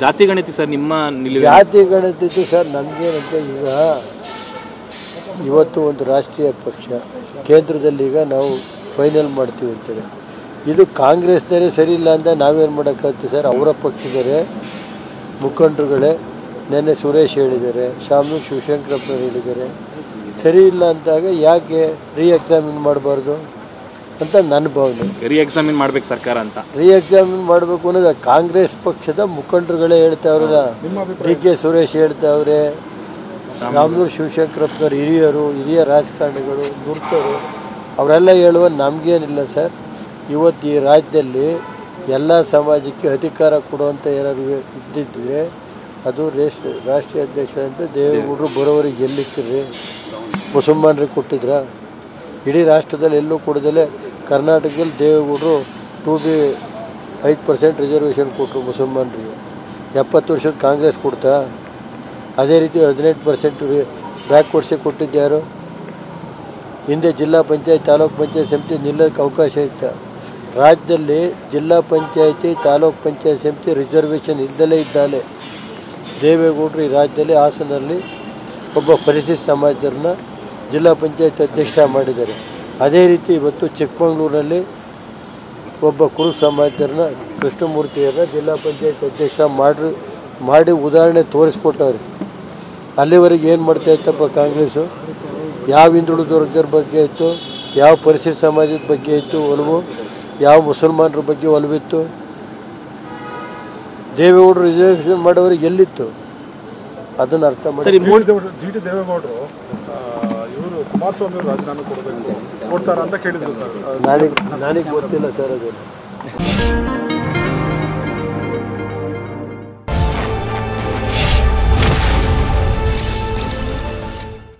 ಜಾತಿ ಗಣತಿ ಸರ್ ನಿಮ್ಮ ನಿಲುವು? ಜಾತಿ ಗಣತಿ ಸರ್ ನಮಗೇನಂತ ಈಗ ಇವತ್ತು ಒಂದು ರಾಷ್ಟ್ರೀಯ ಪಕ್ಷ ಕೇಂದ್ರದಲ್ಲಿ ಈಗ ನಾವು ಫೈನಲ್ ಮಾಡ್ತೀವಿ ಅಂತೇಳಿ, ಇದು ಕಾಂಗ್ರೆಸ್ನವರೇ ಸರಿ ಇಲ್ಲ ಅಂತ ನಾವೇನು ಮಾಡೋಕ್ಕಾಗ್ತದೆ ಸರ್? ಅವರ ಪಕ್ಷದವರೇ ಮುಖಂಡರುಗಳೇ ನೆನ್ನೆ ಸುರೇಶ್ ಹೇಳಿದ್ದಾರೆ, ಶಾಮನೂರು ಶಿವಶಂಕರಪ್ಪನವರು ಹೇಳಿದ್ದಾರೆ. ಸರಿ ಇಲ್ಲ ಅಂತಾಗ ಯಾಕೆ ಎಕ್ಸಾಮಿನ್ ಮಾಡಬಾರ್ದು ಅಂತ ನನ್ನ ಭಾವನೆ. ಎಕ್ಸಾಮಿನ್ ಮಾಡ್ಬೇಕು ಸರ್ಕಾರ ಅಂತ. ಎಕ್ಸಾಮಿನ್ ಮಾಡಬೇಕು ಅನ್ನೋದು ಕಾಂಗ್ರೆಸ್ ಪಕ್ಷದ ಮುಖಂಡರುಗಳೇ ಹೇಳ್ತಾವ್ರಲ್ಲ. DK ಸುರೇಶ್ ಹೇಳ್ತಾವ್ರೆ, ಶಾಮನೂರು ಶಿವಶಂಕರಪ್ಪನವರು ಹಿರಿಯ ರಾಜಕಾರಣಿಗಳು ನುಡ್ತರು, ಅವರೆಲ್ಲ ಹೇಳುವ ನಮಗೇನಿಲ್ಲ ಸರ್. ಇವತ್ತು ಈ ರಾಜ್ಯದಲ್ಲಿ ಎಲ್ಲ ಸಮಾಜಕ್ಕೆ ಅಧಿಕಾರ ಕೊಡುವಂಥ ಏನಾದ್ರು ಇದ್ದಿದ್ರೆ ಅದು ರಾಷ್ಟ್ರೀಯ ಅಧ್ಯಕ್ಷ ಅಂತ ದೇವೇಗೌಡರು ಬರೋವರಿಗೆ ಎಲ್ಲಿಟ್ಟಿರ್ರಿ? ಮುಸಲ್ಮಾನರಿಗೆ ಕೊಟ್ಟಿದ್ರ? ಇಡೀ ರಾಷ್ಟ್ರದಲ್ಲಿ ಎಲ್ಲೂ ಕೊಡದಲ್ಲೇ ಕರ್ನಾಟಕದಲ್ಲಿ ದೇವೇಗೌಡರು 5% ರಿಸರ್ವೇಷನ್ ಕೊಟ್ಟರು ಮುಸಲ್ಮಾನರಿಗೆ. 70 ವರ್ಷದ ಕಾಂಗ್ರೆಸ್ ಕೊಡ್ತಾ? ಅದೇ ರೀತಿ 18% ಬ್ಯಾಕ್ವರ್ಡ್ಸಿಗೆ ಕೊಟ್ಟಿದ್ದು ಯಾರು? ಹಿಂದೆ ಜಿಲ್ಲಾ ಪಂಚಾಯತ್ ತಾಲೂಕು ಪಂಚಾಯತ್ ಸಮಿತಿ ನಿಲ್ಲೋಕ್ಕೆ ಅವಕಾಶ ಇತ್ತು. ರಾಜ್ಯದಲ್ಲಿ ಜಿಲ್ಲಾ ಪಂಚಾಯತಿ ತಾಲೂಕು ಪಂಚಾಯತ್ ಸಮಿತಿ ರಿಸರ್ವೇಷನ್ ಇದ್ದಲೇ ಇದ್ದಾಲೆ ದೇವೇಗೌಡರು ಈ ರಾಜ್ಯದಲ್ಲಿ ಹಾಸನಲ್ಲಿ ಒಬ್ಬ ಪರಿಶಿಷ್ಟ ಸಮಾಜದವ್ರನ್ನ ಜಿಲ್ಲಾ ಪಂಚಾಯತ್ ಅಧ್ಯಕ್ಷ ಮಾಡಿದ್ದಾರೆ. ಅದೇ ರೀತಿ ಇವತ್ತು ಚಿಕ್ಕಮಗಳೂರಿನಲ್ಲಿ ಒಬ್ಬ ಕುರುಬ ಸಮಾಜದವ್ರನ್ನ ಕೃಷ್ಣಮೂರ್ತಿಯವ್ರನ್ನ ಜಿಲ್ಲಾ ಪಂಚಾಯತ್ ಅಧ್ಯಕ್ಷ ಮಾಡಿ ಉದಾಹರಣೆ ತೋರಿಸ್ಕೊಟ್ಟವ್ರೆ. ಅಲ್ಲಿವರೆಗೆ ಏನು ಮಾಡ್ತಾ ಇತ್ತಪ್ಪ ಕಾಂಗ್ರೆಸ್ಸು? ಯಾವ ಹಿಂದುಳಿದ ವರ್ಗದ ಬಗ್ಗೆ ಇತ್ತು, ಯಾವ ಪರಿಶಿಷ್ಟ ಸಮಾಜದ ಬಗ್ಗೆ ಇತ್ತು ಒಲವು, ಯಾವ ಮುಸಲ್ಮಾನರ ಬಗ್ಗೆ ಒಲವಿತ್ತು? ದೇವೇಗೌಡರು ರಿಸರ್ವೇಷನ್ ಮಾಡೋರಿಗೆ ಎಲ್ಲಿತ್ತು? ಅದನ್ನು ಅರ್ಥ ಮಾಡಿ. GT ದೇವೇಗೌಡರು ಇವರು ಕುಮಾರಸ್ವಾಮಿ ಅವರು ರಾಜೀನಾಮೆ ಕೊಡ್ತಾರ ಅಂತ ಕೇಳಿದ್ರು ಸರ್. ನನಗೆ ಗೊತ್ತಿಲ್ಲ ಸರ್ ಅದು.